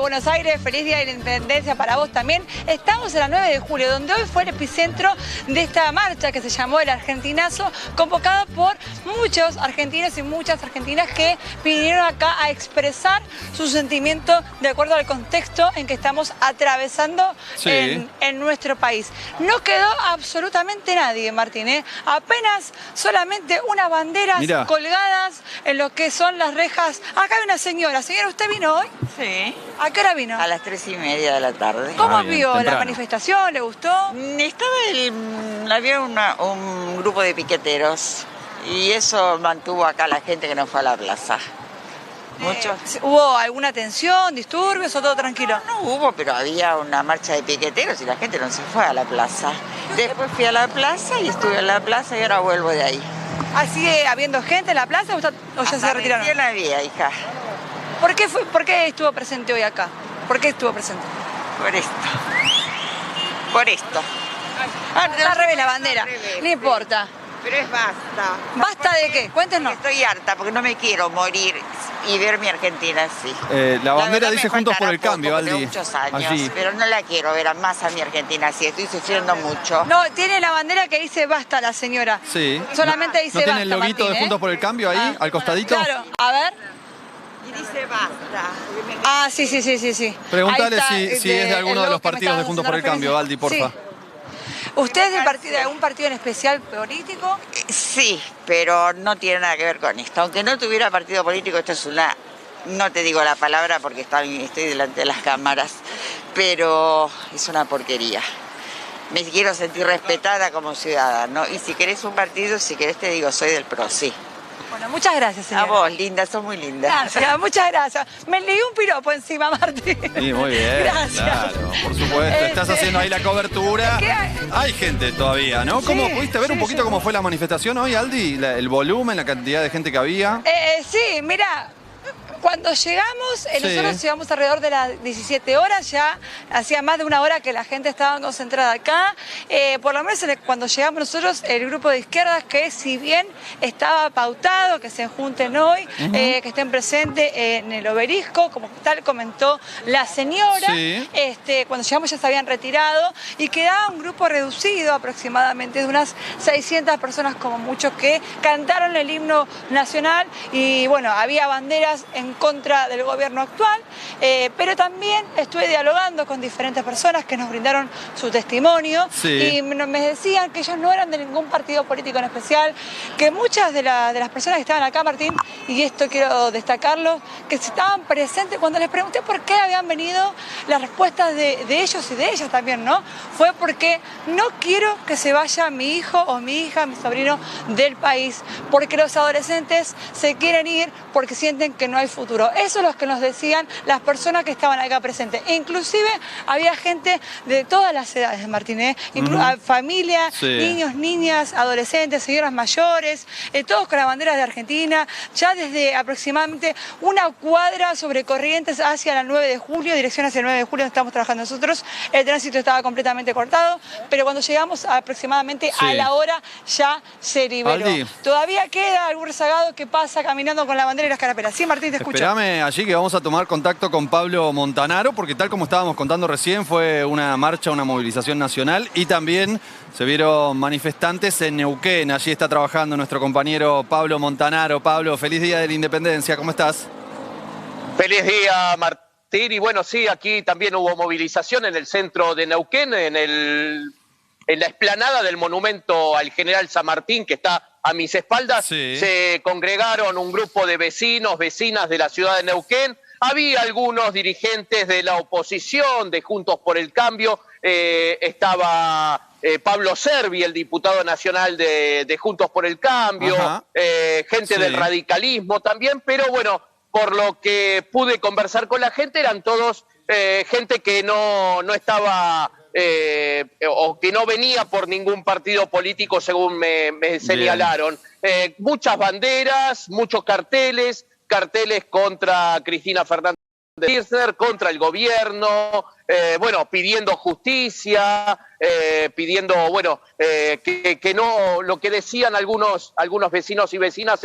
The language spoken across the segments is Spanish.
Buenos Aires, feliz Día de la Independencia para vos también. Estamos en la 9 de julio, donde hoy fue el epicentro de esta marcha que se llamó el Argentinazo, convocada por muchos argentinos y muchas argentinas que vinieron acá a expresar su sentimiento de acuerdo al contexto en que estamos atravesando en nuestro país. No quedó absolutamente nadie, Martín, ¿eh? Apenas solamente unas banderas colgadas en lo que son las rejas. Acá hay una señora. Señora, ¿usted vino hoy? Sí. ¿A qué hora vino? A las 3:30 de la tarde. ¿Cómo vio la manifestación? ¿Le gustó? Había un grupo de piqueteros y eso mantuvo acá a la gente que no fue a la plaza. ¿Hubo alguna tensión, disturbios o todo tranquilo? No hubo, pero había una marcha de piqueteros y la gente no se fue a la plaza. Después fui a la plaza y estuve en la plaza y ahora vuelvo de ahí. ¿Sigue habiendo gente en la plaza o ya se retiraron? Recién había, hija. ¿Por qué estuvo presente hoy acá? ¿Por qué estuvo presente? Por esto. Por esto. Al revés la bandera. No importa. Pero es basta. ¿Basta de qué? Cuéntenos. Estoy harta porque no me quiero morir y ver mi Argentina así. La bandera dice Juntos por el Cambio, Aldi. Muchos años, pero no la quiero ver más a mi Argentina así. Estoy sufriendo mucho. No, tiene la bandera que dice basta la señora. Sí. Solamente dice basta, ¿No tiene el loguito Martín, de Juntos por el Cambio ahí, al costadito? Claro, a ver. Y dice basta. Sí. Pregúntale si es de alguno de los partidos de Juntos por el Cambio, Aldi, porfa. ¿Usted es de algún partido en especial político? Sí, pero no tiene nada que ver con esto. Aunque no tuviera partido político, esto es una... No te digo la palabra porque estoy delante de las cámaras, pero es una porquería. Me quiero sentir respetada como ciudadana, ¿no? Y si querés un partido, si querés te digo, soy del PRO, sí. Bueno, muchas gracias, señora. A vos, linda, sos muy linda. Gracias, muchas gracias. Me leí un piropo encima, Martín. Sí, muy bien. Gracias. Claro, por supuesto. Estás haciendo ahí la cobertura. Hay gente todavía, ¿no? ¿Cómo pudiste ver un poquito cómo fue la manifestación hoy, Aldi? El volumen, la cantidad de gente que había. Sí, mira. Cuando llegamos, nosotros llegamos alrededor de las 17 horas, ya hacía más de una hora que la gente estaba concentrada acá. Por lo menos cuando llegamos nosotros, el grupo de izquierdas, que si bien estaba pautado que se junten hoy, que estén presentes en el Obelisco, como tal comentó la señora, cuando llegamos ya se habían retirado y quedaba un grupo reducido aproximadamente de unas 600 personas como muchos que cantaron el himno nacional y bueno, había banderas en contra del gobierno actual, pero también estuve dialogando con diferentes personas que nos brindaron su testimonio y me decían que ellos no eran de ningún partido político en especial, que muchas de las personas que estaban acá, Martín, y esto quiero destacarlo, que estaban presentes cuando les pregunté por qué habían venido, las respuestas de ellos y de ellas también, ¿no? Fue porque no quiero que se vaya mi hijo o mi hija, mi sobrino del país, porque los adolescentes se quieren ir porque sienten que no hay futuro. Eso es lo que nos decían las personas que estaban acá presentes. Inclusive había gente de todas las edades, Martín, familia, niños, niñas, adolescentes, señoras mayores, todos con las banderas de Argentina, ya desde aproximadamente una cuadra sobre Corrientes hacia la 9 de julio, dirección hacia el 9 de julio donde estamos trabajando nosotros, el tránsito estaba completamente cortado, pero cuando llegamos aproximadamente a la hora ya se liberó. Aldi. Todavía queda algún rezagado que pasa caminando con la bandera y las carapelas. Sí, Martín, te escucho. Esperame allí que vamos a tomar contacto con Pablo Montanaro, porque tal como estábamos contando recién, fue una marcha, una movilización nacional y también se vieron manifestantes en Neuquén. Allí está trabajando nuestro compañero Pablo Montanaro. Pablo, feliz Día de la Independencia, ¿cómo estás? Feliz día, Martín. Y bueno, sí, aquí también hubo movilización en el centro de Neuquén, en la explanada del monumento al general San Martín, que está a mis espaldas. Se congregaron un grupo de vecinos, vecinas de la ciudad de Neuquén. Había algunos dirigentes de la oposición, de Juntos por el Cambio. Estaba Pablo Servi, el diputado nacional de Juntos por el Cambio. Gente del radicalismo también. Pero bueno, por lo que pude conversar con la gente, eran todos gente que no estaba... o que no venía por ningún partido político, según me señalaron. Muchas banderas, muchos carteles contra Cristina Fernández de Kirchner, contra el gobierno, pidiendo justicia, pidiendo, que no, lo que decían algunos vecinos y vecinas,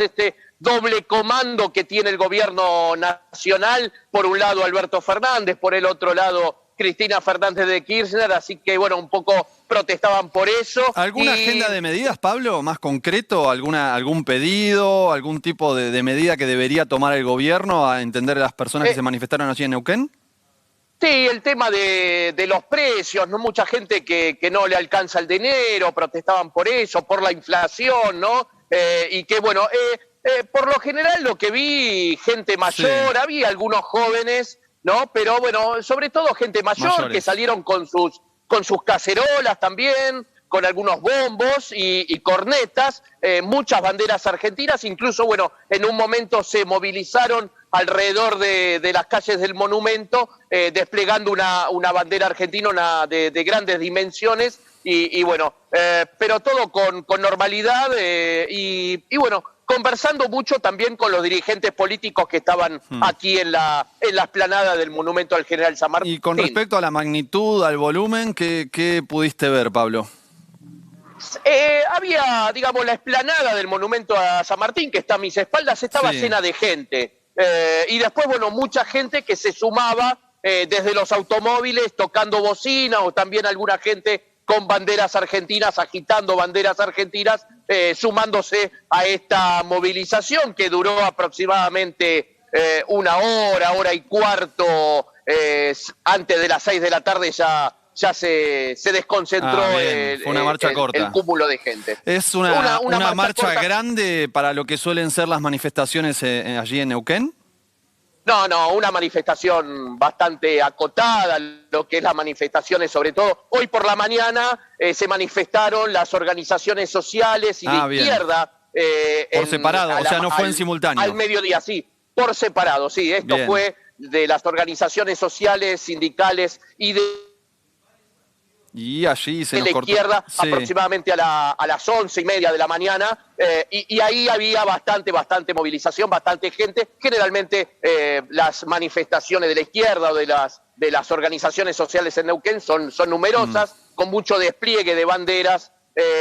doble comando que tiene el gobierno nacional, por un lado Alberto Fernández, por el otro lado Cristina Fernández de Kirchner, así que bueno, un poco protestaban por eso. ¿Alguna agenda de medidas, Pablo, más concreto? ¿Algún pedido, algún tipo de medida que debería tomar el gobierno a entender a las personas que se manifestaron allí en Neuquén? Sí, el tema de los precios, ¿no? Mucha gente que no le alcanza el dinero, protestaban por eso, por la inflación, ¿no? Y que bueno, por lo general lo que vi, gente mayor, sí. Había algunos jóvenes, ¿no? Pero bueno, sobre todo gente mayor que salieron con sus cacerolas también, con algunos bombos y cornetas, muchas banderas argentinas, incluso, bueno, en un momento se movilizaron alrededor de las calles del monumento, desplegando una bandera argentina de grandes dimensiones, y bueno, pero todo con normalidad, y bueno, conversando mucho también con los dirigentes políticos que estaban aquí en la explanada del monumento al general San Martín. Y con respecto a la magnitud, al volumen, ¿qué pudiste ver, Pablo? Había, digamos, la explanada del monumento a San Martín, que está a mis espaldas, estaba llena de gente. Y después, bueno, mucha gente que se sumaba desde los automóviles tocando bocina, o también alguna gente con banderas argentinas, agitando banderas argentinas, sumándose a esta movilización que duró aproximadamente una hora y cuarto, antes de las 6 de la tarde ya se desconcentró fue una marcha corta. El cúmulo de gente. ¿Es una marcha grande para lo que suelen ser las manifestaciones allí en Neuquén? No, una manifestación bastante acotada, lo que es las manifestaciones, sobre todo hoy por la mañana se manifestaron las organizaciones sociales y de izquierda. Por separado, o sea, no fue en simultáneo. Al mediodía, sí, por separado, sí. Esto fue de las organizaciones sociales, sindicales y Y allí se de la izquierda, aproximadamente a las 11:30 de la mañana, y ahí había bastante movilización, bastante gente. Generalmente las manifestaciones de la izquierda o de las organizaciones sociales en Neuquén son numerosas, con mucho despliegue de banderas,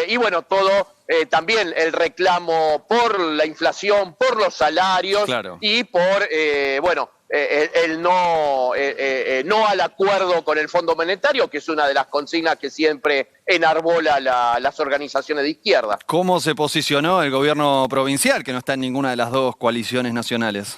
y bueno, todo también el reclamo por la inflación, por los salarios, y por, bueno, el no al acuerdo con el Fondo Monetario, que es una de las consignas que siempre enarbola las organizaciones de izquierda. ¿Cómo se posicionó el gobierno provincial, que no está en ninguna de las dos coaliciones nacionales?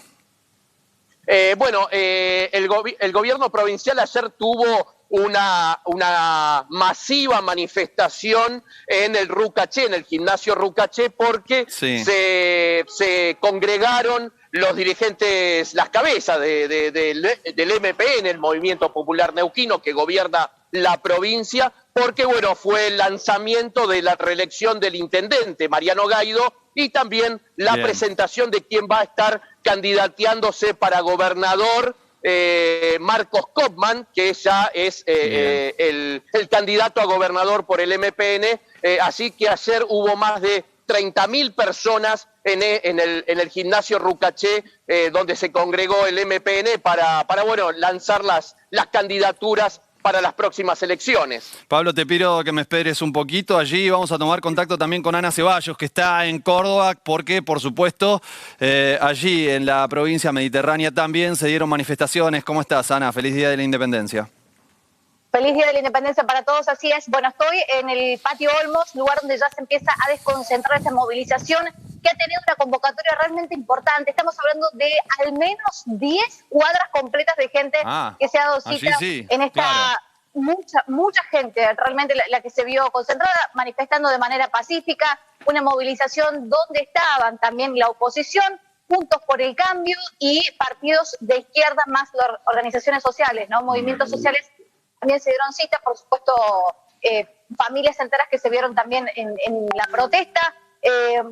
Bueno, el gobierno provincial ayer tuvo una masiva manifestación en el Rucaché, en el gimnasio Rucaché, porque se congregaron los dirigentes, las cabezas del MPN, el Movimiento Popular Neuquino, que gobierna la provincia, porque bueno, fue el lanzamiento de la reelección del intendente Mariano Gaido, y también la presentación de quien va a estar candidateándose para gobernador, Marcos Kopman, que ya es el candidato a gobernador por el MPN, así que ayer hubo más de 30.000 personas en el gimnasio Rucaché, donde se congregó el MPN para bueno, lanzar las candidaturas para las próximas elecciones. Pablo, te pido que me esperes un poquito. Allí vamos a tomar contacto también con Ana Ceballos, que está en Córdoba, porque, por supuesto, allí en la provincia mediterránea también se dieron manifestaciones. ¿Cómo estás, Ana? Feliz Día de la Independencia. Feliz Día de la Independencia para todos, así es. Bueno, estoy en el Patio Olmos, lugar donde ya se empieza a desconcentrar esta movilización, que ha tenido una convocatoria realmente importante. Estamos hablando de al menos 10 cuadras completas de gente que se ha dado cita en esta... Mucha gente, realmente la que se vio concentrada, manifestando de manera pacífica, una movilización donde estaban también la oposición, Juntos por el Cambio y partidos de izquierda, más organizaciones sociales, ¿no? Movimientos sociales también se dieron cita, por supuesto, familias enteras que se vieron también en la protesta.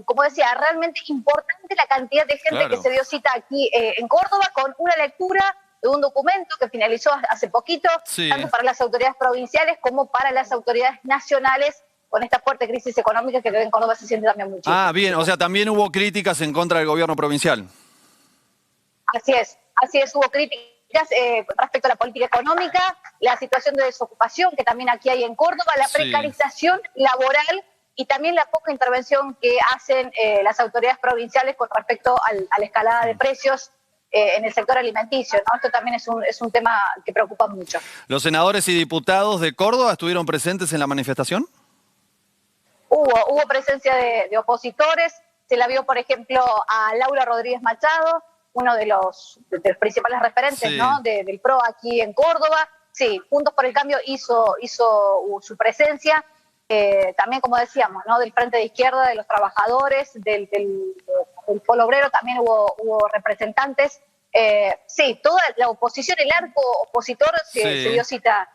Como decía, realmente importante la cantidad de gente que se dio cita aquí en Córdoba, con una lectura de un documento que finalizó hace poquito, tanto para las autoridades provinciales como para las autoridades nacionales, con esta fuerte crisis económica que en Córdoba se siente también muchísimo. Ah, bien, o sea, también hubo críticas en contra del gobierno provincial. Así es, hubo críticas respecto a la política económica, la situación de desocupación que también aquí hay en Córdoba, la precarización laboral y también la poca intervención que hacen las autoridades provinciales con respecto a la escalada de precios en el sector alimenticio, ¿no? Esto también es un tema que preocupa mucho. ¿Los senadores y diputados de Córdoba estuvieron presentes en la manifestación? Hubo presencia de opositores, se la vio, por ejemplo, a Laura Rodríguez Machado, uno de los principales referentes, sí, ¿no? del PRO aquí en Córdoba. Sí, Juntos por el Cambio hizo su presencia, también, como decíamos, ¿no? Del Frente de Izquierda, de los trabajadores, del Polo Obrero, también hubo representantes. Sí, toda la oposición, el arco opositor se dio cita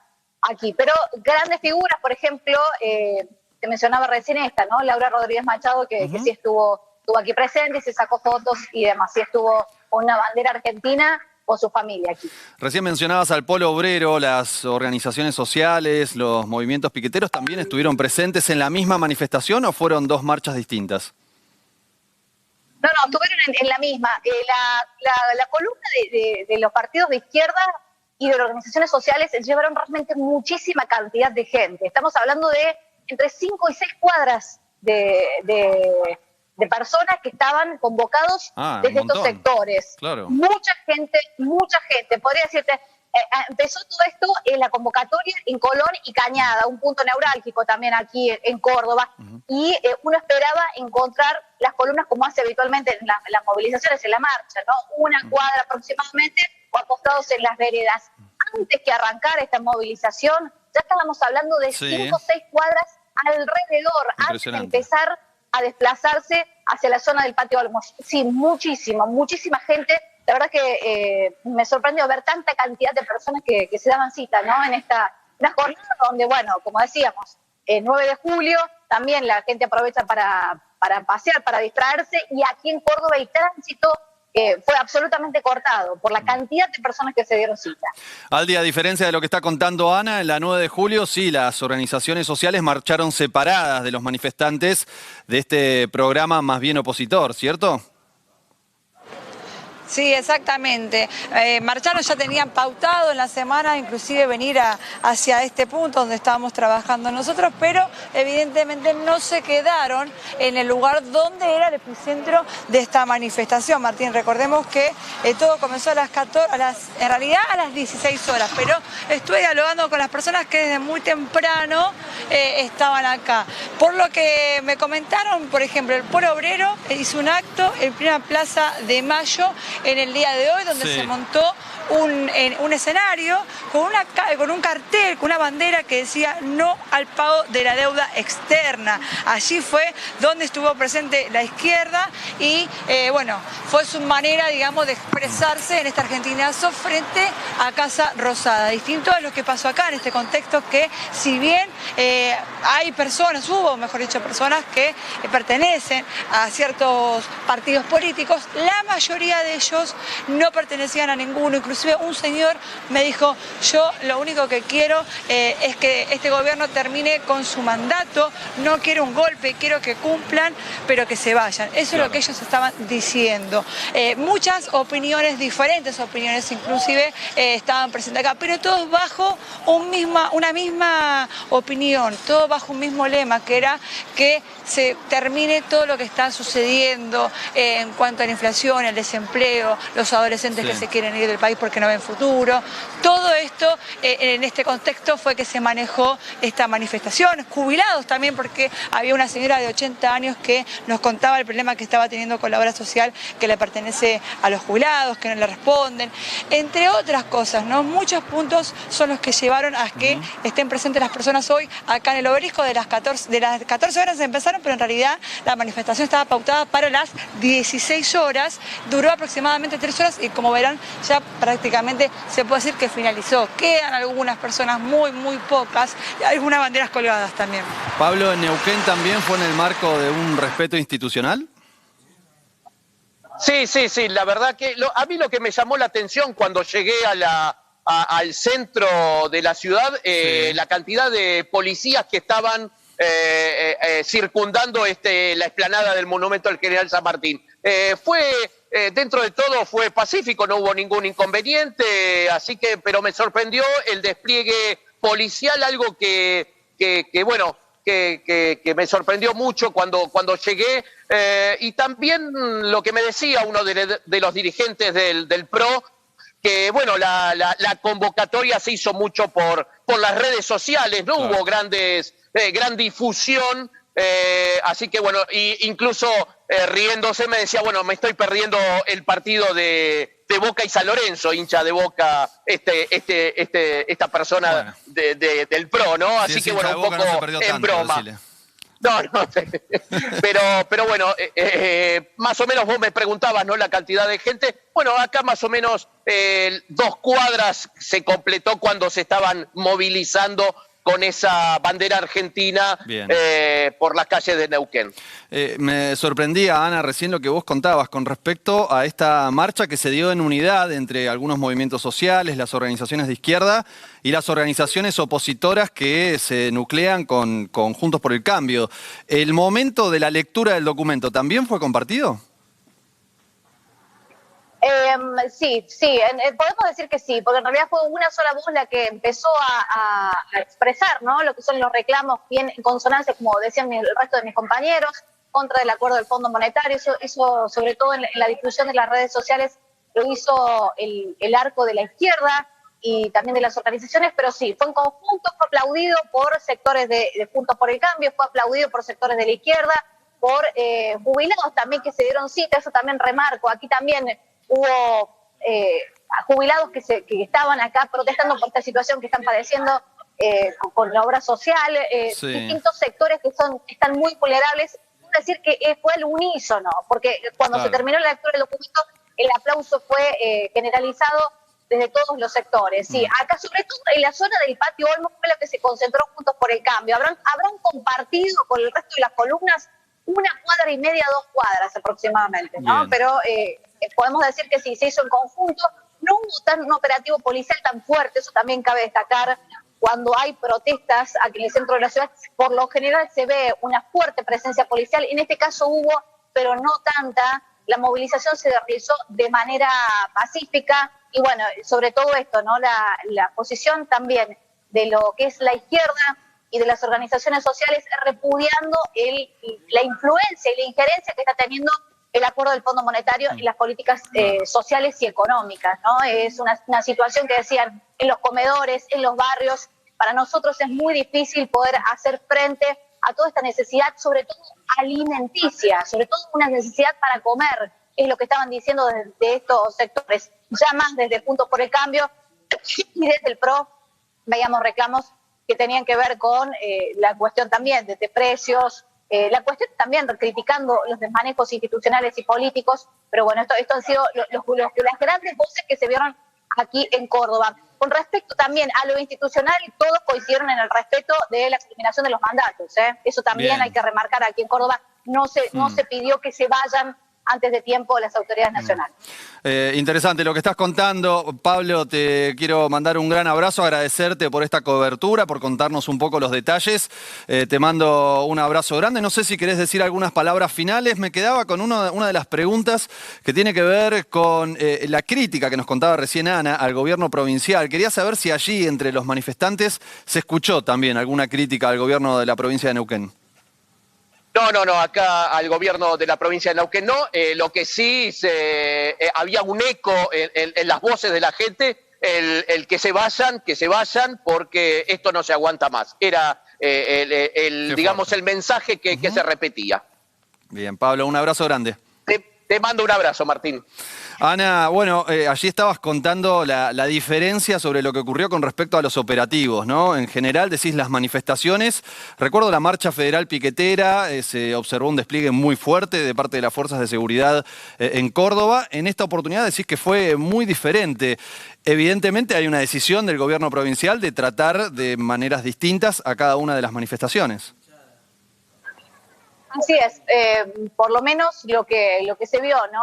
aquí, pero grandes figuras, por ejemplo, te mencionaba recién esta, ¿no? Laura Rodríguez Machado, que sí estuvo aquí presente y se sacó fotos y demás, y estuvo con una bandera argentina con su familia aquí. Recién mencionabas al Polo Obrero, las organizaciones sociales, los movimientos piqueteros, ¿también estuvieron presentes en la misma manifestación o fueron dos marchas distintas? No, estuvieron en la misma. La columna de los partidos de izquierda y de las organizaciones sociales llevaron realmente muchísima cantidad de gente. Estamos hablando de entre 5 y 6 cuadras de personas que estaban convocados desde estos sectores. Claro. Mucha gente. Podría decirte, empezó todo esto en la convocatoria en Colón y Cañada, un punto neurálgico también aquí en Córdoba, y uno esperaba encontrar las columnas como hace habitualmente en las movilizaciones, en la marcha, ¿no? Una cuadra aproximadamente o acostados en las veredas. Antes que arrancar esta movilización, ya estábamos hablando de 5 o 6 cuadras alrededor, antes de empezar a desplazarse hacia la zona del Patio Olmos. Sí, muchísima gente. La verdad que me sorprendió ver tanta cantidad de personas que se daban cita, ¿no? En una jornada donde, bueno, como decíamos, 9 de julio, también la gente aprovecha para pasear, para distraerse, y aquí en Córdoba el tránsito fue absolutamente cortado por la cantidad de personas que se dieron cita. Aldi, a diferencia de lo que está contando Ana, en la 9 de julio sí, las organizaciones sociales marcharon separadas de los manifestantes de este programa más bien opositor, ¿cierto? Sí, exactamente. Marcharon, ya tenían pautado en la semana inclusive venir hacia este punto donde estábamos trabajando nosotros, pero evidentemente no se quedaron en el lugar donde era el epicentro de esta manifestación. Martín, recordemos que todo comenzó a las 14, en realidad a las 16 horas, pero estuve dialogando con las personas que desde muy temprano estaban acá. Por lo que me comentaron, por ejemplo, el Polo Obrero hizo un acto en plena Plaza de Mayo en el día de hoy, donde se montó un escenario con un cartel, con una bandera que decía no al pago de la deuda externa. Allí fue donde estuvo presente la izquierda y bueno, fue su manera, digamos, de expresarse en este argentinazo frente a Casa Rosada. Distinto a lo que pasó acá en este contexto, que si bien hay personas, mejor dicho, personas que pertenecen a ciertos partidos políticos, la mayoría de ellos no pertenecían a ninguno. Inclusive un señor me dijo, yo lo único que quiero es que este gobierno termine con su mandato, no quiero un golpe, quiero que cumplan, pero que se vayan. Eso es lo que ellos estaban diciendo. Muchas opiniones, diferentes opiniones inclusive, estaban presentes acá, pero todos bajo una misma opinión, todos bajo un mismo lema, que era que se termine todo lo que está sucediendo en cuanto a la inflación, el desempleo, los adolescentes que se quieren ir del país porque no ven futuro. Todo esto en este contexto fue que se manejó esta manifestación. Jubilados también, porque había una señora de 80 años que nos contaba el problema que estaba teniendo con la obra social que le pertenece a los jubilados, que no le responden, entre otras cosas, ¿no? Muchos puntos son los que llevaron a que estén presentes las personas hoy acá en el Obelisco. De las 14 horas empezaron, pero en realidad la manifestación estaba pautada para las 16 horas, duró aproximadamente 3 horas y, como verán, ya prácticamente se puede decir que finalizó. Quedan algunas personas, muy pocas, y algunas banderas colgadas también. Pablo, ¿en Neuquén también fue en el marco de un respeto institucional? Sí, la verdad que a mí lo que me llamó la atención cuando llegué al centro de la ciudad, la cantidad de policías que estaban circundando la explanada del monumento al General San Martín. Dentro de todo fue pacífico, no hubo ningún inconveniente, así que, pero me sorprendió el despliegue policial, algo que que me sorprendió mucho cuando llegué, y también lo que me decía uno de los dirigentes del PRO, que bueno, la convocatoria se hizo mucho por las redes sociales, no hubo gran difusión, así que bueno, incluso riéndose me decía, bueno, me estoy perdiendo el partido de Boca y San Lorenzo, hincha de Boca, esta persona del PRO, ¿no? Así que bueno, un poco no en broma. Decile. No, pero bueno, más o menos vos me preguntabas, ¿no? La cantidad de gente. Bueno, acá más o menos 2 cuadras se completó cuando se estaban movilizando con esa bandera argentina por las calles de Neuquén. Me sorprendía, Ana, recién lo que vos contabas con respecto a esta marcha que se dio en unidad entre algunos movimientos sociales, las organizaciones de izquierda y las organizaciones opositoras que se nuclean con Juntos por el Cambio. ¿El momento de la lectura del documento también fue compartido? Sí, podemos decir que sí, porque en realidad fue una sola voz la que empezó a expresar, ¿no? Lo que son los reclamos bien en consonancia, como decían el resto de mis compañeros, contra el acuerdo del Fondo Monetario. Eso sobre todo en la difusión de las redes sociales, lo hizo el arco de la izquierda y también de las organizaciones, pero sí, fue en conjunto, fue aplaudido por sectores de Juntos por el Cambio, fue aplaudido por sectores de la izquierda, por jubilados también que se dieron cita, eso también remarco. Aquí también hubo jubilados que estaban acá protestando por esta situación que están padeciendo con la obra social, distintos sectores que están muy vulnerables. Es decir, que fue al unísono, porque cuando se terminó la lectura del documento, el aplauso fue generalizado desde todos los sectores. Sí, acá sobre todo en la zona del Patio Olmos fue la que se concentró Juntos por el Cambio. Habrán compartido con el resto de las columnas 1,5 cuadras, 2 cuadras aproximadamente, ¿no? Bien. Pero podemos decir que sí, se hizo en conjunto. No hubo un operativo policial tan fuerte, eso también cabe destacar. Cuando hay protestas aquí en el centro de la ciudad, por lo general se ve una fuerte presencia policial. En este caso hubo, pero no tanta. La movilización se realizó de manera pacífica. Y bueno, sobre todo esto, ¿no? La posición también de lo que es la izquierda y de las organizaciones sociales repudiando la influencia y la injerencia que está teniendo el acuerdo del Fondo Monetario en las políticas sociales y económicas, ¿no? Es una situación que decían en los comedores, en los barrios. Para nosotros es muy difícil poder hacer frente a toda esta necesidad, sobre todo alimenticia, sobre todo una necesidad para comer, es lo que estaban diciendo desde estos sectores. Ya más desde Juntos por el Cambio y desde el PRO veíamos reclamos que tenían que ver con la cuestión también de precios, la cuestión también criticando los desmanejos institucionales y políticos, pero bueno, esto han sido las grandes voces que se vieron aquí en Córdoba. Con respecto también a lo institucional, todos coincidieron en el respeto de la culminación de los mandatos, ¿eh? Eso también hay que remarcar aquí en Córdoba, no se pidió que se vayan antes de tiempo las autoridades nacionales. Interesante lo que estás contando. Pablo, te quiero mandar un gran abrazo, agradecerte por esta cobertura, por contarnos un poco los detalles. Te mando un abrazo grande. No sé si querés decir algunas palabras finales. Me quedaba con una de las preguntas que tiene que ver con la crítica que nos contaba recién Ana al gobierno provincial. Quería saber si allí, entre los manifestantes, se escuchó también alguna crítica al gobierno de la provincia de Neuquén. No, acá al gobierno de la provincia de Neuquén no. Lo que sí había un eco en las voces de la gente, el que se vayan porque esto no se aguanta más. Era digamos el mensaje que se repetía. Bien, Pablo, un abrazo grande. Te mando un abrazo, Martín. Ana, bueno, allí estabas contando la diferencia sobre lo que ocurrió con respecto a los operativos, ¿no? En general decís las manifestaciones. Recuerdo la marcha federal piquetera, se observó un despliegue muy fuerte de parte de las fuerzas de seguridad en Córdoba. En esta oportunidad decís que fue muy diferente. Evidentemente hay una decisión del gobierno provincial de tratar de maneras distintas a cada una de las manifestaciones. Así es, por lo menos lo que se vio, ¿no?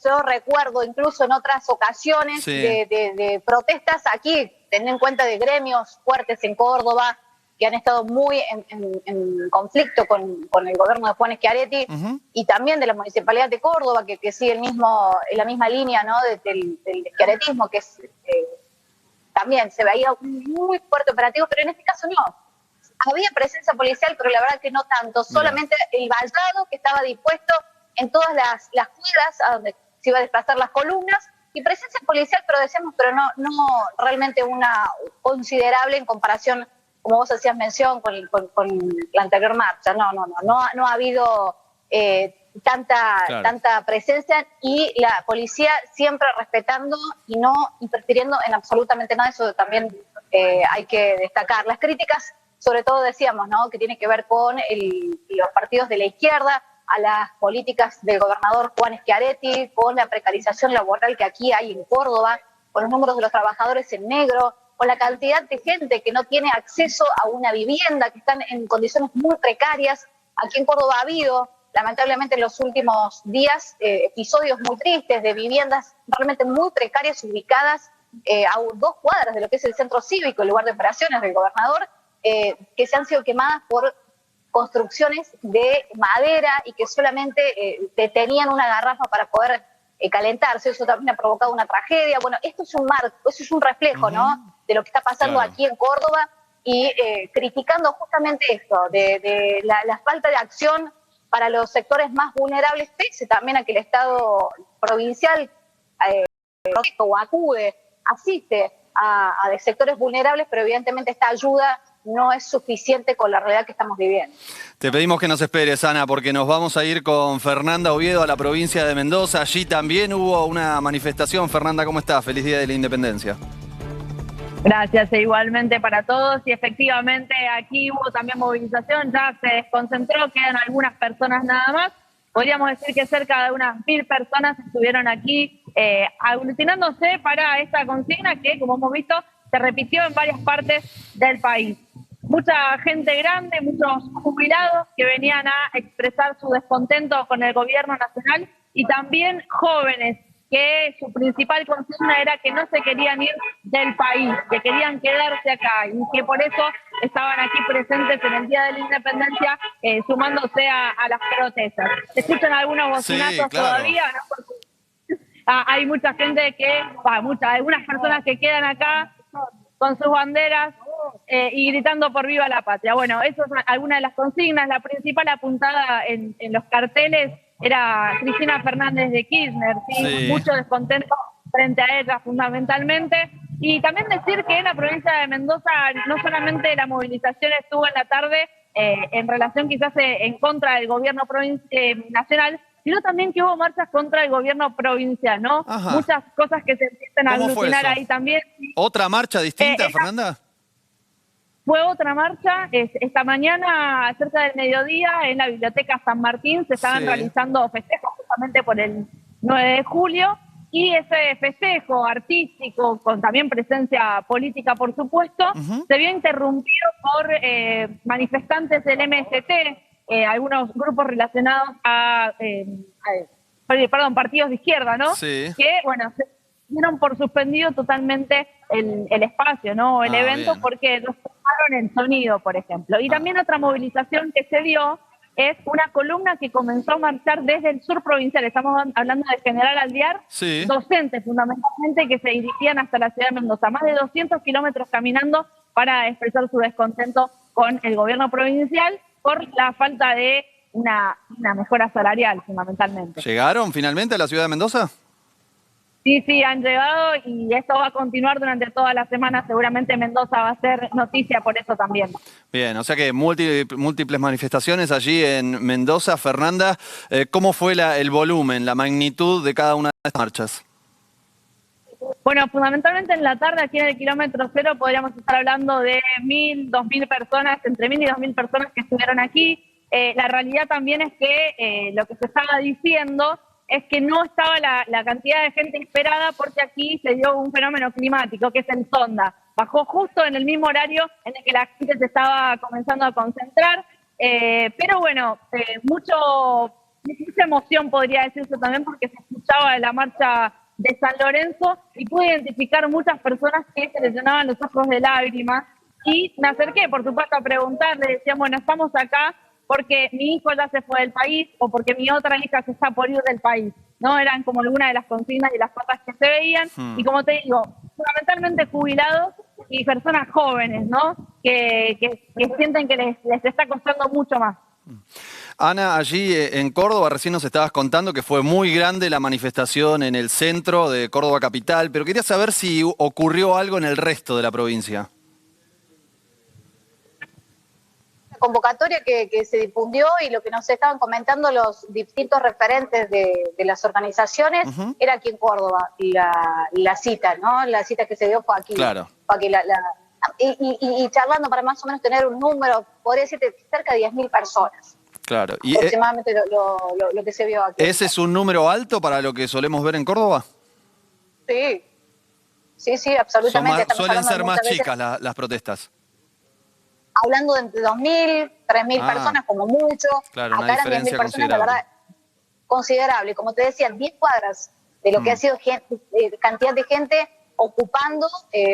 Yo recuerdo incluso en otras ocasiones de protestas aquí, teniendo en cuenta de gremios fuertes en Córdoba, que han estado muy en conflicto con el gobierno de Juan Schiaretti, y también de la Municipalidad de Córdoba, que sigue la misma línea, ¿no? del schiarettismo, que también se veía un muy fuerte operativo, pero en este caso no. había presencia policial, pero la verdad que no tanto, solamente el vallado que estaba dispuesto en todas las cuadras a donde se iba a desplazar las columnas, y presencia policial, pero decíamos, pero no realmente una considerable en comparación, como vos hacías mención, con la anterior marcha. No ha habido tanta presencia, y la policía siempre respetando y no interfiriendo en absolutamente nada. Eso también hay que destacar. Las críticas, sobre todo decíamos, ¿no?, que tiene que ver con los partidos de la izquierda, a las políticas del gobernador Juan Schiaretti, con la precarización laboral que aquí hay en Córdoba, con los números de los trabajadores en negro, con la cantidad de gente que no tiene acceso a una vivienda, que están en condiciones muy precarias. Aquí en Córdoba ha habido, lamentablemente, en los últimos días episodios muy tristes de viviendas realmente muy precarias ubicadas a 2 cuadras de lo que es el centro cívico, el lugar de operaciones del gobernador, que se han sido quemadas por construcciones de madera y que solamente tenían una garrafa para poder calentarse. Eso también ha provocado una tragedia. Bueno, esto es un marco, eso es un reflejo, ¿no?, de lo que está pasando aquí en Córdoba, y criticando justamente esto, de la falta de acción para los sectores más vulnerables, pese también a que el Estado provincial o acude, asiste a sectores vulnerables, pero evidentemente esta ayuda no es suficiente con la realidad que estamos viviendo. Te pedimos que nos esperes, Ana, porque nos vamos a ir con Fernanda Oviedo a la provincia de Mendoza. Allí también hubo una manifestación. Fernanda, ¿cómo estás? Feliz Día de la Independencia. Gracias, e igualmente para todos. Y efectivamente aquí hubo también movilización, ya se desconcentró, quedan algunas personas nada más. Podríamos decir que cerca de unas 1000 personas estuvieron aquí aglutinándose para esta consigna que, como hemos visto, se repitió en varias partes del país. Mucha gente grande, muchos jubilados que venían a expresar su descontento con el gobierno nacional, y también jóvenes que su principal consigna era que no se querían ir del país, que querían quedarse acá, y que por eso estaban aquí presentes en el Día de la Independencia, sumándose a las protestas. ¿Se escuchan algunos bocinazos? Sí, claro. Todavía? ¿No? Porque hay mucha gente algunas personas que quedan acá con sus banderas y gritando por viva la patria. Bueno, eso es alguna de las consignas. La principal apuntada en los carteles era Cristina Fernández de Kirchner, ¿sí? Mucho descontento frente a ella fundamentalmente. Y también decir que en la provincia de Mendoza no solamente la movilización estuvo en la tarde en relación quizás en contra del gobierno nacional, sino también que hubo marchas contra el gobierno provincial, ¿no? Ajá. Muchas cosas que se empiezan a aglutinar ahí también. ¿Otra marcha distinta, Fernanda? Fue otra marcha. Esta mañana, cerca del mediodía, en la Biblioteca San Martín, se estaban realizando festejos justamente por el 9 de julio, y ese festejo artístico, con también presencia política, por supuesto, se vio interrumpido por manifestantes del MST, algunos grupos relacionados a partidos de izquierda, ¿no? Sí. Que, bueno, se dieron por suspendido totalmente el espacio, ¿no? El evento, porque nos tomaron el sonido, por ejemplo. Y también otra movilización que se dio es una columna que comenzó a marchar desde el sur provincial. Estamos hablando de General Alvear, docentes fundamentalmente, que se dirigían hasta la ciudad de Mendoza. Más de 200 kilómetros caminando para expresar su descontento con el gobierno provincial por la falta de una mejora salarial, fundamentalmente. ¿Llegaron finalmente a la ciudad de Mendoza? Sí, han llegado, y esto va a continuar durante toda la semana. Seguramente Mendoza va a ser noticia por eso también. Bien, o sea que múltiples manifestaciones allí en Mendoza. Fernanda, ¿cómo fue el volumen, la magnitud de cada una de estas marchas? Bueno, fundamentalmente en la tarde, aquí en el kilómetro cero, podríamos estar hablando de 1000, 2000 personas, entre 1000 y 2000 personas que estuvieron aquí. La realidad también es que lo que se estaba diciendo es que no estaba la cantidad de gente esperada, porque aquí se dio un fenómeno climático, que es el sonda. Bajó justo en el mismo horario en el que la gente se estaba comenzando a concentrar, pero bueno, mucha emoción podría decirse también, porque se escuchaba la marcha de San Lorenzo y pude identificar muchas personas que se les llenaban los ojos de lágrimas, y me acerqué, por supuesto, a preguntarle. Decían, bueno, estamos acá porque mi hijo ya se fue del país, o porque mi otra hija se está por ir del país, ¿no? Eran como algunas de las consignas y las cosas que se veían, y como te digo, fundamentalmente jubilados y personas jóvenes, ¿no? que sienten que les está costando mucho más. Ana, allí en Córdoba recién nos estabas contando que fue muy grande la manifestación en el centro de Córdoba capital, pero quería saber si ocurrió algo en el resto de la provincia. La convocatoria que se difundió y lo que nos estaban comentando los distintos referentes de las organizaciones era aquí en Córdoba la cita, ¿no? La cita que se dio fue aquí. Claro. Fue aquí y charlando para más o menos tener un número, podría decirte cerca de 10.000 personas. Claro. Y aproximadamente lo que se vio aquí. ¿ese es un número alto para lo que solemos ver en Córdoba? Sí, sí, absolutamente. Suelen ser más chicas las protestas. Hablando de entre 2.000, 3.000 personas como mucho. Claro, acá eran 10.000 personas, la verdad, considerable. Como te decía, 10 cuadras de lo que ha sido cantidad de gente ocupando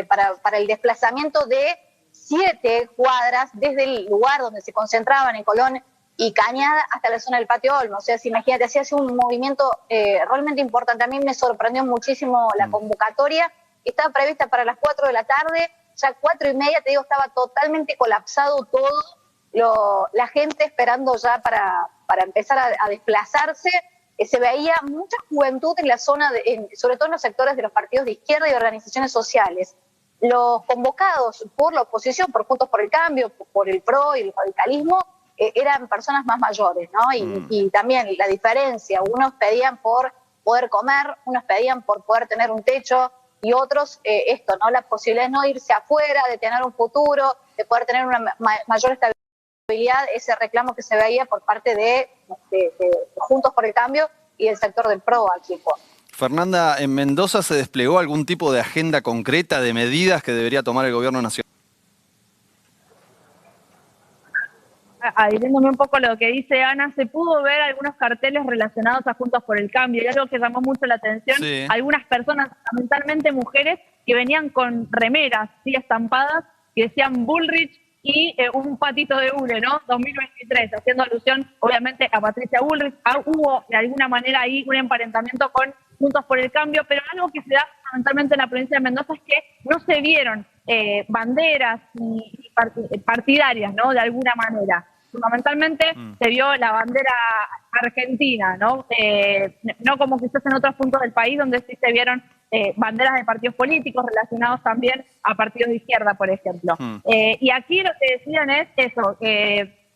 para el desplazamiento de 7 cuadras desde el lugar donde se concentraban en Colón y Cañada hasta la zona del Patio Olmos. O sea, imagínate, así hace un movimiento realmente importante. A mí me sorprendió muchísimo la convocatoria. Estaba prevista para las 4 de la tarde, ya 4:30, te digo, estaba totalmente colapsado todo, la gente esperando ya para empezar a desplazarse. Se veía mucha juventud en la zona, sobre todo en los sectores de los partidos de izquierda y organizaciones sociales. Los convocados por la oposición, por Juntos por el Cambio, por el PRO y el radicalismo, eran personas más mayores, ¿no? Y también la diferencia, unos pedían por poder comer, unos pedían por poder tener un techo, y otros esto, ¿no? La posibilidad de no irse afuera, de tener un futuro, de poder tener una mayor estabilidad, ese reclamo que se veía por parte de Juntos por el Cambio y el sector del PRO aquí en Córdoba. Fernanda, ¿en Mendoza se desplegó algún tipo de agenda concreta de medidas que debería tomar el gobierno nacional? Adhiriéndome un poco a lo que dice Ana, se pudo ver algunos carteles relacionados a Juntos por el Cambio, y algo que llamó mucho la atención, algunas personas, fundamentalmente mujeres, que venían con remeras, ¿sí?, estampadas, que decían Bullrich y un patito de hule, ¿no? 2023, haciendo alusión, obviamente, a Patricia Bullrich. Hubo, de alguna manera, ahí un emparentamiento con Juntos por el Cambio, pero algo que se da fundamentalmente en la provincia de Mendoza es que no se vieron banderas y partidarias, ¿no?, de alguna manera. Fundamentalmente se vio la bandera argentina, ¿no? No como quizás en otros puntos del país donde sí se vieron banderas de partidos políticos relacionados también a partidos de izquierda, por ejemplo. Y aquí lo que decían es eso,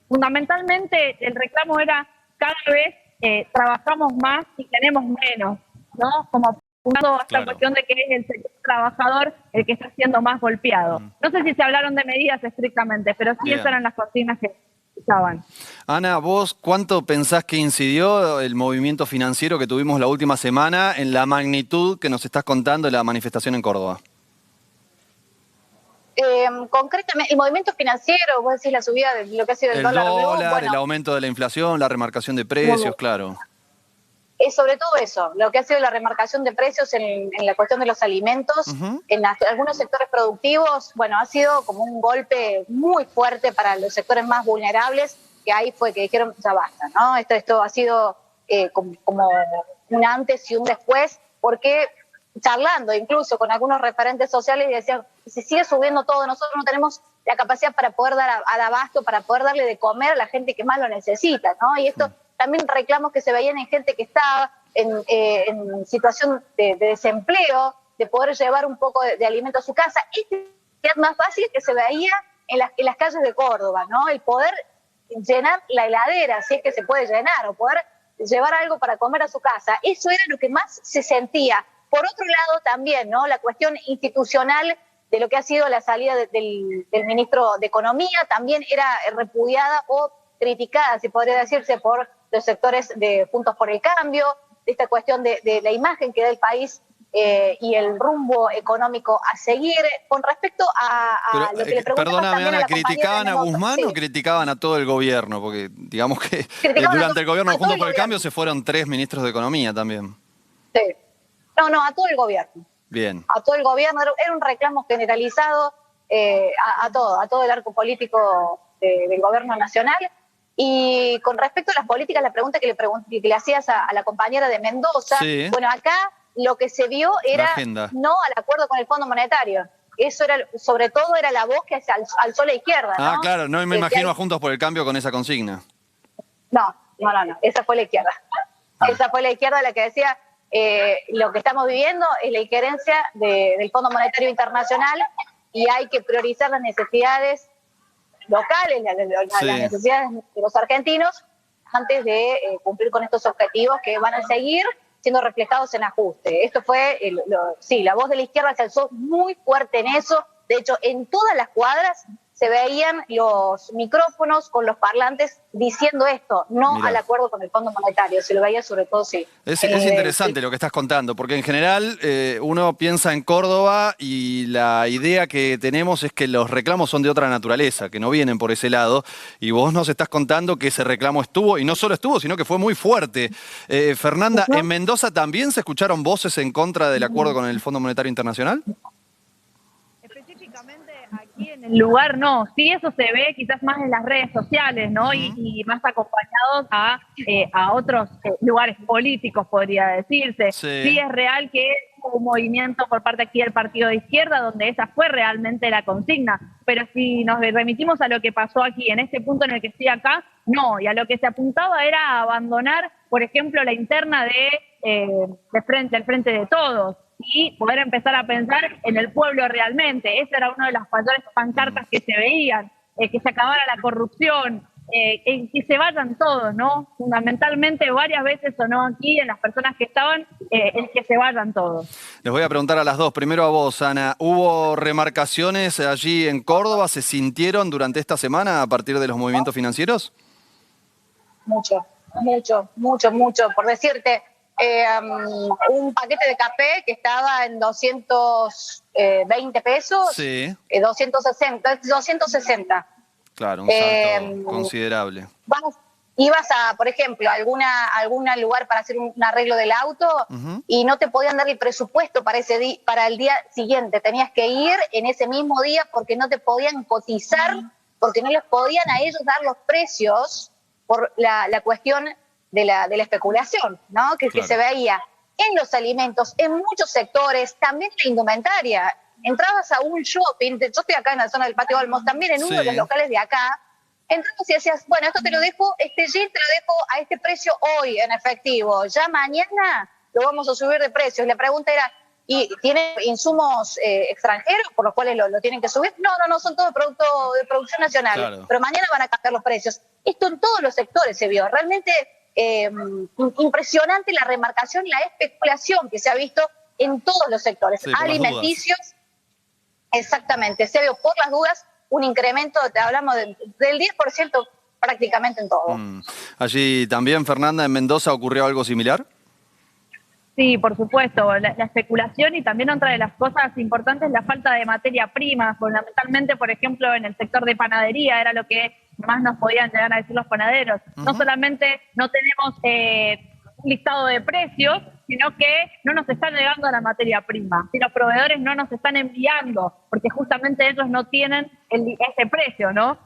fundamentalmente el reclamo era cada vez trabajamos más y tenemos menos, ¿no? Como apuntando a esta cuestión de que es el sector trabajador el que está siendo más golpeado. No sé si se hablaron de medidas estrictamente, pero sí esas eran las consignas que estaban. Ana, ¿vos cuánto pensás que incidió el movimiento financiero que tuvimos la última semana en la magnitud que nos estás contando de la manifestación en Córdoba? Concretamente, el movimiento financiero, vos decís la subida de lo que ha sido el dólar blue, bueno, el aumento de la inflación, la remarcación de precios, claro. Es sobre todo eso, lo que ha sido la remarcación de precios en la cuestión de los alimentos, en algunos sectores productivos, bueno, ha sido como un golpe muy fuerte para los sectores más vulnerables, que ahí fue que dijeron, ya basta, ¿no? Esto ha sido como un antes y un después, porque charlando incluso con algunos referentes sociales decían, si sigue subiendo todo, nosotros no tenemos la capacidad para poder dar al abasto, para poder darle de comer a la gente que más lo necesita, ¿no? Y esto también reclamos que se veían en gente que estaba en situación de desempleo, de poder llevar un poco de alimento a su casa. Este es más fácil que se veía en las calles de Córdoba, ¿no? El poder llenar la heladera, si es que se puede llenar, o poder llevar algo para comer a su casa. Eso era lo que más se sentía. Por otro lado también, ¿no?, la cuestión institucional de lo que ha sido la salida del ministro de Economía también era repudiada o criticada, si podría decirse, por los sectores de Juntos por el Cambio, de esta cuestión de la imagen que da el país y el rumbo económico a seguir. Con respecto a lo que le preguntaba perdóname, también Ana, a la ¿criticaban a Guzmán o criticaban a todo el gobierno? Porque digamos que durante el gobierno de Juntos por el Cambio se fueron 3 ministros de Economía también. Sí. No, a todo el gobierno. Bien. A todo el gobierno, era un reclamo generalizado a todo el arco político del gobierno nacional. Y con respecto a las políticas, la pregunta que le hacías a la compañera de Mendoza, bueno, acá lo que se vio era no al acuerdo con el Fondo Monetario. eso era, sobre todo era la voz que se alzó la izquierda, ¿no? Ah, claro, no me imagino a Juntos por el Cambio con esa consigna. No, esa fue la izquierda. Esa fue la izquierda la que decía, lo que estamos viviendo es la injerencia del Fondo Monetario Internacional y hay que priorizar las necesidades locales, las necesidades de los argentinos antes de cumplir con estos objetivos que van a seguir siendo reflejados en ajuste. Esto fue, la voz de la izquierda se alzó muy fuerte en eso. De hecho, en todas las cuadras se veían los micrófonos con los parlantes diciendo esto, no Mirá. al acuerdo con el Fondo Monetario. Se lo veía sobre todo, sí. Es interesante lo que estás contando, porque en general uno piensa en Córdoba y la idea que tenemos es que los reclamos son de otra naturaleza, que no vienen por ese lado, y vos nos estás contando que ese reclamo estuvo, y no solo estuvo, sino que fue muy fuerte. Fernanda, ¿en Mendoza también se escucharon voces en contra del acuerdo con el Fondo Monetario Internacional? Específicamente aquí en el lugar no, sí eso se ve quizás más en las redes sociales, ¿no? Y más acompañados a otros lugares políticos, podría decirse. Sí es real que hubo un movimiento por parte aquí del partido de izquierda donde esa fue realmente la consigna, pero si nos remitimos a lo que pasó aquí, en este punto en el que estoy acá, no, y a lo que se apuntaba era abandonar, por ejemplo, la interna del frente de todos, y poder empezar a pensar en el pueblo realmente. Esa era una de las mayores pancartas que se veían, que se acabara la corrupción, que se vayan todos, ¿no? Fundamentalmente varias veces sonó aquí en las personas que estaban, el que se vayan todos. Les voy a preguntar a las dos. Primero a vos, Ana. ¿Hubo remarcaciones allí en Córdoba? ¿Se sintieron durante esta semana a partir de los movimientos financieros? Mucho. Por decirte, un paquete de café que estaba en 220 pesos, 260. Claro, un salto considerable. Ibas a, por ejemplo, a algún lugar para hacer un arreglo del auto y no te podían dar el presupuesto para el día siguiente. Tenías que ir en ese mismo día porque no te podían cotizar, porque no les podían a ellos dar los precios por la cuestión de la especulación, ¿no? Que se veía en los alimentos, en muchos sectores, también la indumentaria. Entrabas a un shopping, yo estoy acá en la zona del Patio Olmos, también en uno de los locales de acá, entrabas y decías, bueno, esto te lo dejo, este jean te lo dejo a este precio hoy en efectivo, ya mañana lo vamos a subir de precio. Y la pregunta era, ¿y tiene insumos extranjeros por los cuales lo tienen que subir? No, son todos productos de producción nacional, pero mañana van a cambiar los precios. Esto en todos los sectores se vio, realmente impresionante la remarcación, la especulación que se ha visto en todos los sectores, alimenticios. Exactamente, se vio por las dudas un incremento, te hablamos del 10% prácticamente en todo. Allí también, Fernanda, en Mendoza ocurrió algo similar. Sí, por supuesto, la especulación, y también otra de las cosas importantes, la falta de materia prima, fundamentalmente, por ejemplo, en el sector de panadería, era lo que más nos podían llegar a decir los panaderos. No solamente no tenemos un listado de precios, sino que no nos están llegando a la materia prima. Si los proveedores no nos están enviando, porque justamente ellos no tienen ese precio, ¿no?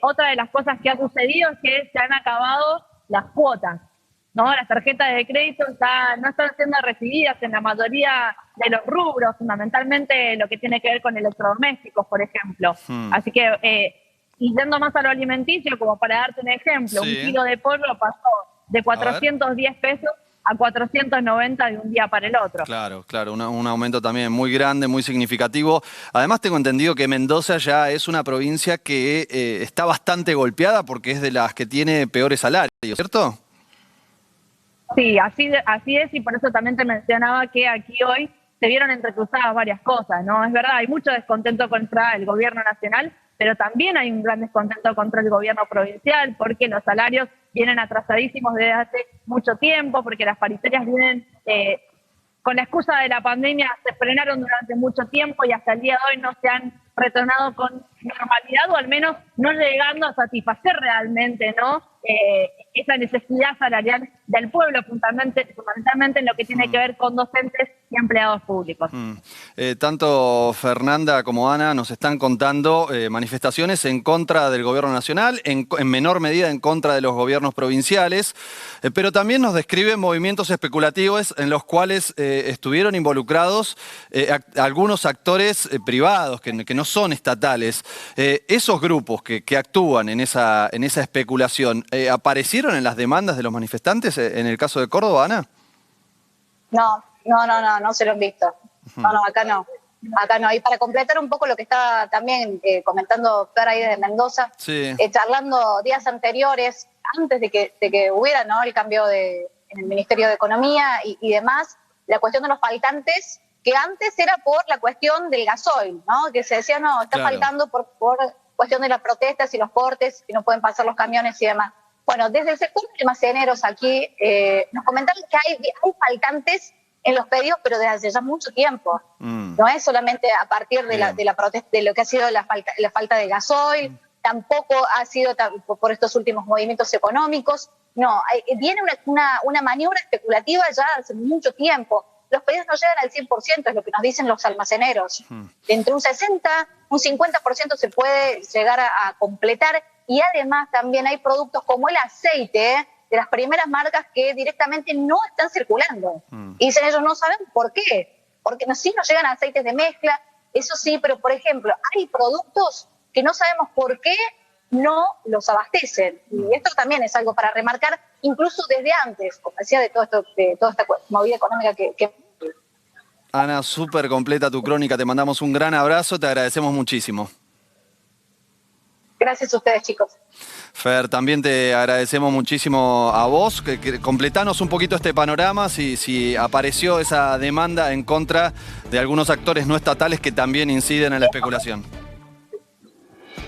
Otra de las cosas que ha sucedido es que se han acabado las cuotas, ¿no? Las tarjetas de crédito no están siendo recibidas en la mayoría de los rubros, fundamentalmente lo que tiene que ver con electrodomésticos, por ejemplo. Así que, y yendo más a lo alimenticio, como para darte un ejemplo, un kilo de pollo pasó de 410 pesos a 490 de un día para el otro. Claro, un aumento también muy grande, muy significativo. Además tengo entendido que Mendoza ya es una provincia que está bastante golpeada porque es de las que tiene peores salarios, ¿cierto? Sí, así es, y por eso también te mencionaba que aquí hoy se vieron entrecruzadas varias cosas, ¿no? Es verdad, hay mucho descontento contra el gobierno nacional, pero también hay un gran descontento contra el gobierno provincial, porque los salarios vienen atrasadísimos desde hace mucho tiempo, porque las paritarias vienen con la excusa de la pandemia, se frenaron durante mucho tiempo y hasta el día de hoy no se han retornado con normalidad, o al menos no llegando a satisfacer realmente, ¿no? Esa necesidad salarial del pueblo, fundamentalmente en lo que tiene que ver con docentes y empleados públicos. Tanto Fernanda como Ana nos están contando manifestaciones en contra del gobierno nacional, en menor medida en contra de los gobiernos provinciales, pero también nos describen movimientos especulativos en los cuales estuvieron involucrados algunos actores privados que no son estatales. Esos grupos que actúan en esa especulación, ¿aparecieron en las demandas de los manifestantes en el caso de Córdoba, Ana? No se lo han visto. No, acá no. Acá no. Y para completar un poco lo que estaba también comentando Fer ahí de Mendoza, sí. Charlando días anteriores, antes de que hubiera, ¿no?, el cambio en el Ministerio de Economía y demás, la cuestión de los faltantes, que antes era por la cuestión del gasoil, ¿no? Que se decía, no, está faltando por cuestión de las protestas y los cortes, que no pueden pasar los camiones y demás. Bueno, desde el sector de almaceneros aquí nos comentaron que hay faltantes en los pedidos, pero desde hace ya mucho tiempo. No es solamente a partir de la protesta, de lo que ha sido la falta de gasoil, tampoco ha sido por estos últimos movimientos económicos. No, viene una maniobra especulativa ya hace mucho tiempo. Los pedidos no llegan al 100%, es lo que nos dicen los almaceneros. Entre un 60, un 50% se puede llegar a completar, y además también hay productos como el aceite, de las primeras marcas, que directamente no están circulando. Y dicen ellos, no saben por qué, porque sí nos llegan aceites de mezcla, eso sí, pero por ejemplo, hay productos que no sabemos por qué no los abastecen. Y esto también es algo para remarcar, incluso desde antes, como decía, de toda esta movida económica que... Ana, súper completa tu crónica, te mandamos un gran abrazo, te agradecemos muchísimo. Gracias a ustedes, chicos. Fer, también te agradecemos muchísimo a vos. Completanos un poquito este panorama, si apareció esa demanda en contra de algunos actores no estatales que también inciden en la especulación.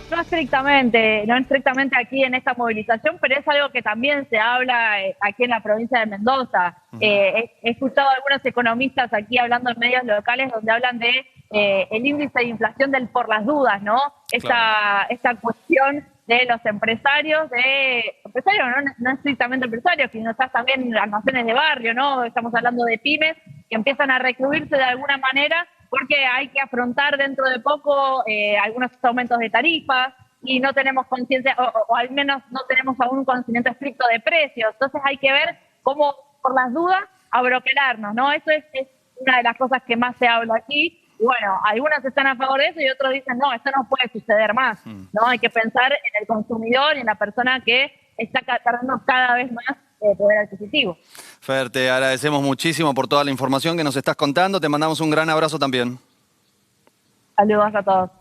No estrictamente aquí en esta movilización, pero es algo que también se habla aquí en la provincia de Mendoza. He escuchado a algunos economistas aquí hablando en medios locales donde hablan de el índice de inflación del por las dudas, ¿no? Esta cuestión de los empresarios, no estrictamente empresarios, sino también almacenes de barrio, ¿no? Estamos hablando de pymes que empiezan a recluirse de alguna manera porque hay que afrontar dentro de poco algunos aumentos de tarifas y no tenemos conciencia, o al menos no tenemos aún un conocimiento estricto de precios. Entonces hay que ver cómo, por las dudas, abroquelarnos, ¿no? Eso es una de las cosas que más se habla aquí. Y bueno, algunos están a favor de eso y otros dicen, no, esto no puede suceder más, ¿no? Hay que pensar en el consumidor y en la persona que está tardando cada vez más poder adquisitivo. Fer, te agradecemos muchísimo por toda la información que nos estás contando. Te mandamos un gran abrazo también. Saludos a todos.